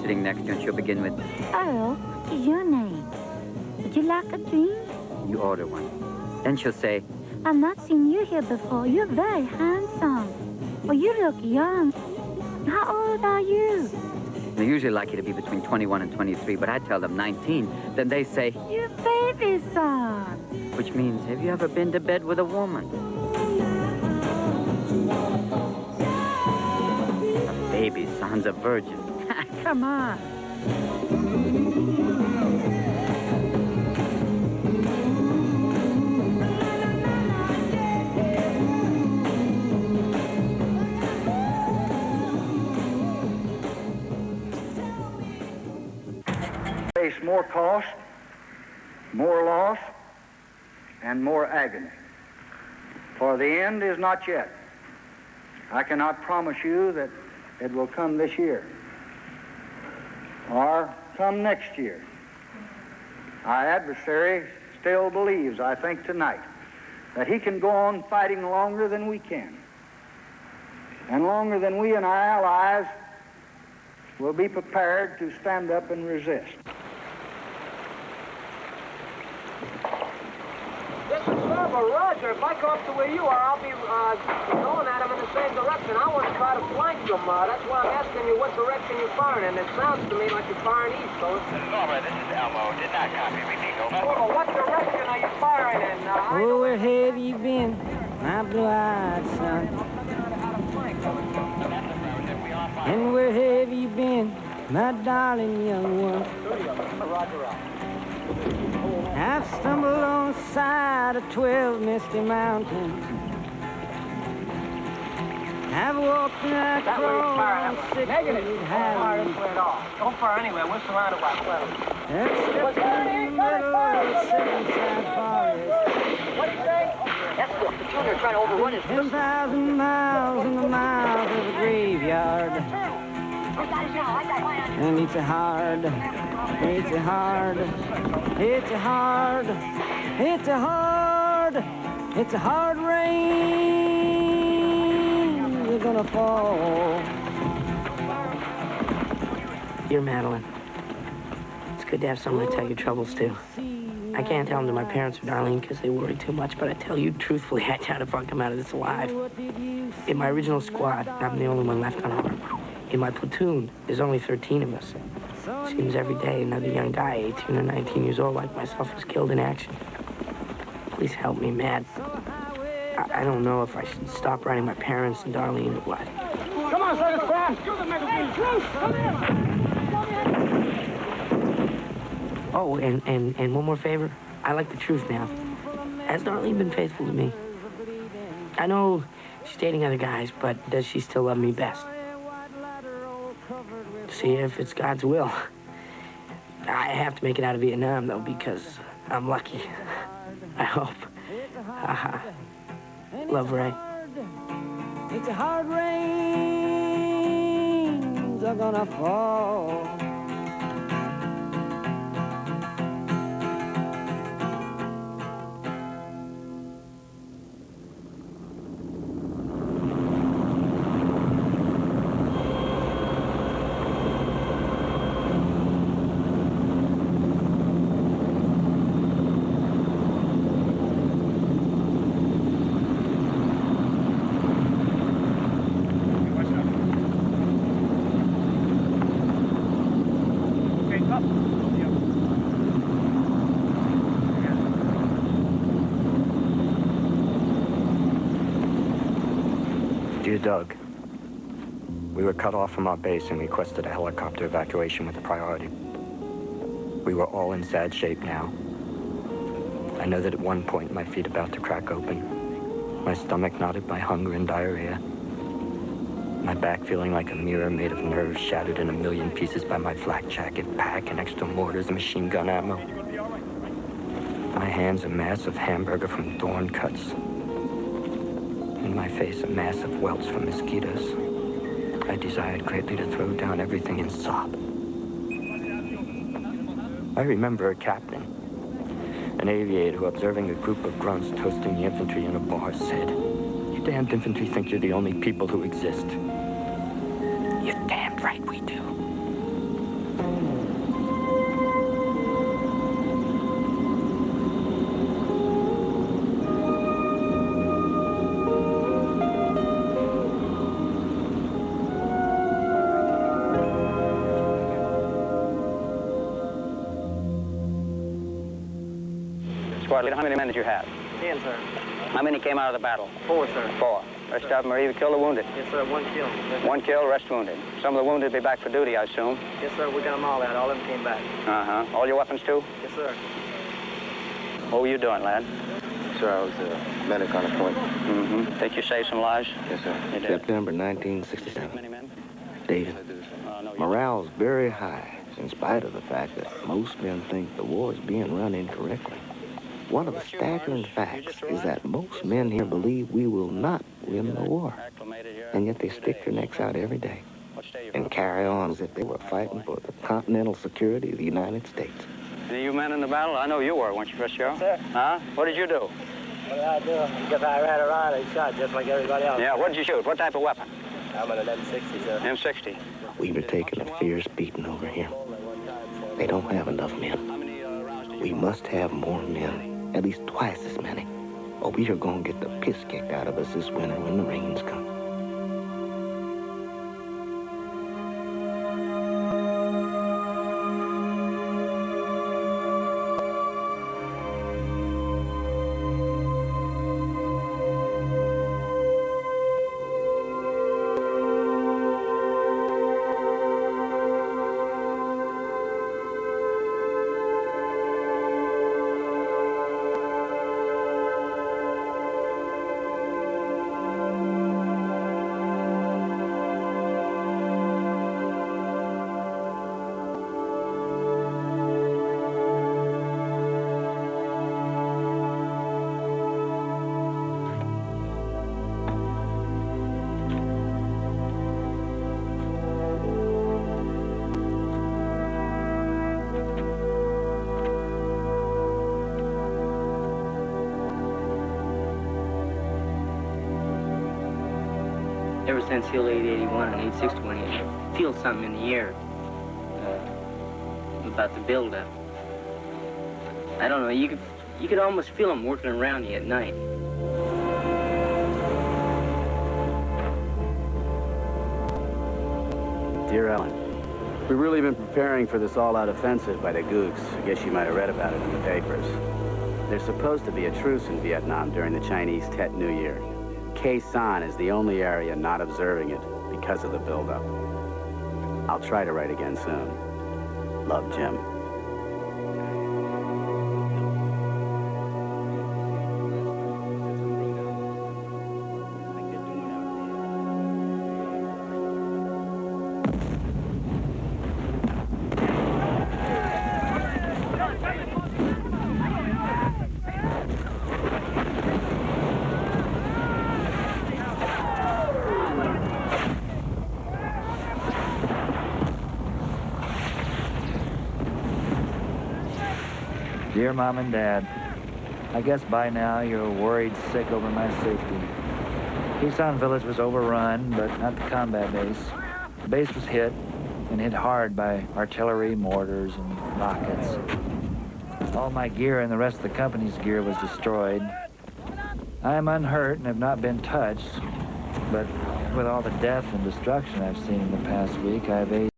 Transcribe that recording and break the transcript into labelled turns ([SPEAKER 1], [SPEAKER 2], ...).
[SPEAKER 1] sitting next to you, and she'll begin with,
[SPEAKER 2] Earl, what is your name? Would you like a drink?
[SPEAKER 1] you order one. Then she'll say,
[SPEAKER 2] I've not seen you here before. You're very handsome. Well, you look young. How old are you?
[SPEAKER 1] they usually like you to be between 21 and 23, but I tell them 19. Then they say,
[SPEAKER 2] You baby son.
[SPEAKER 1] which means, have you ever been to bed with a woman? A baby son's a virgin.
[SPEAKER 2] Come on.
[SPEAKER 3] Face more cost, more loss, and more agony. For the end is not yet. I cannot promise you that it will come this year or come next year. Our adversary still believes, I think tonight, that he can go on fighting longer than we can, and longer than we and our allies will be prepared to stand up and resist.
[SPEAKER 4] This is Servo, Roger. If I come up to where you are, I'll be going at him in the same direction. I want to try to flank him. That's why I'm asking you what direction you're firing in. It sounds to me like you're firing east, so it's...
[SPEAKER 5] Over, this is Elmo. Did not copy. Repeat, over.
[SPEAKER 4] Well, what direction are you firing in?
[SPEAKER 6] Oh, where have you been, my blue-eyed son? And where have you been, my darling young one? I've stumbled on the side of 12 misty mountains. I've walked right across 6 highways.
[SPEAKER 4] Don't fire anywhere. We're surrounded by 12.
[SPEAKER 6] That's stuck in the middle of the seven-side forest.
[SPEAKER 4] What do you say? That's the platoon they're trying to overrun us.
[SPEAKER 6] 10,000 miles and the miles of a graveyard. And it's a hard, it's a hard, it's a hard, it's a hard, it's a hard rain. We're gonna fall.
[SPEAKER 7] Dear Madeline, it's good to have someone to tell your troubles to. I can't tell them to my parents or Darlene because they worry too much, but I tell you truthfully, I doubt if I'll come out of this alive. In my original squad, I'm the only one left unharmed. In my platoon, there's only 13 of us. Seems every day another young guy, 18 or 19 years old like myself, is killed in action. Please help me, Mad. I don't know if I should stop writing my parents and Darlene or what.
[SPEAKER 4] Come on, Sergeant Brown. You're the magazine. Come here.
[SPEAKER 7] Oh, and one more favor. I like the truth now. Has Darlene been faithful to me? I know she's dating other guys, but does she still love me best? See if it's God's will. I have to make it out of Vietnam, though, because I'm lucky. I hope. Haha. Love, Ray.
[SPEAKER 6] It's a hard rains are gonna fall.
[SPEAKER 8] Dear Doug, we were cut off from our base and requested a helicopter evacuation with priority. We were all in sad shape now. I know that at one point my feet about to crack open, my stomach knotted by hunger and diarrhea, my back feeling like a mirror made of nerves shattered in a million pieces by my flak jacket, pack, and extra mortars and machine gun ammo. My hands a mass of hamburger from thorn cuts. In my face, a mass of welts from mosquitoes. I desired greatly to throw down everything and sob. I remember a captain, an aviator who, observing a group of grunts toasting the infantry in a bar, said, "You damned infantry think you're the only people who exist." "You're damned right we do."
[SPEAKER 9] squad leader. How many men did you have?
[SPEAKER 4] 10, sir.
[SPEAKER 9] How many came out of the battle?
[SPEAKER 4] 4, sir.
[SPEAKER 9] 4. Rest of them are either killed or wounded?
[SPEAKER 4] Yes, sir. 1 killed. Yes, sir.
[SPEAKER 9] 1 killed, rest wounded. Some of the wounded will be back for duty, I assume.
[SPEAKER 4] Yes, sir. We got them all out. All of them came back.
[SPEAKER 9] Uh-huh. All your weapons, too?
[SPEAKER 4] Yes, sir.
[SPEAKER 9] What were you doing, lad?
[SPEAKER 10] Sir, I was a medic on a point.
[SPEAKER 9] Mm-hmm. Think you saved some lives?
[SPEAKER 10] Yes, sir.
[SPEAKER 9] You did.
[SPEAKER 10] September 1967.
[SPEAKER 9] Many men?
[SPEAKER 10] David,
[SPEAKER 9] No, you
[SPEAKER 10] morale's very high, in spite of the fact that most men think the war is being run incorrectly. One of the staggering facts is that most men here believe we will not win the war, and yet they stick their necks out every day and carry on as if they were fighting for the continental security of the United States.
[SPEAKER 9] Any of you men in the battle? I know you were, weren't you, Chris Joe?
[SPEAKER 4] Sir.
[SPEAKER 9] Huh? What did you do?
[SPEAKER 4] What did I do? I guess I ran around and shot just like everybody else.
[SPEAKER 9] Yeah, what did you shoot? What type of weapon?
[SPEAKER 4] I'm an M60, sir.
[SPEAKER 9] M60.
[SPEAKER 10] We were taking a fierce beating over here. They don't have enough men. We must have more men, at least twice as many, or we are going to get the piss kicked out of us this winter when the rains come.
[SPEAKER 11] Ever since Hill 881 and 861, you feel something in the air about the buildup. I don't know, you could almost feel them working around you at night.
[SPEAKER 12] Dear Ellen, we've really been preparing for this all-out offensive by the Gooks. I guess you might have read about it in the papers. There's supposed to be a truce in Vietnam during the Chinese Tet New Year. Khe Sanh is the only area not observing it because of the buildup. I'll try to write again soon. Love, Jim.
[SPEAKER 6] Dear Mom and Dad, I guess by now you're worried sick over my safety. Khe Sanh village was overrun, but not the combat base. The base was hit, and hit hard by artillery, mortars, and rockets. All my gear and the rest of the company's gear was destroyed. I am unhurt and have not been touched, but with all the death and destruction I've seen in the past week, I've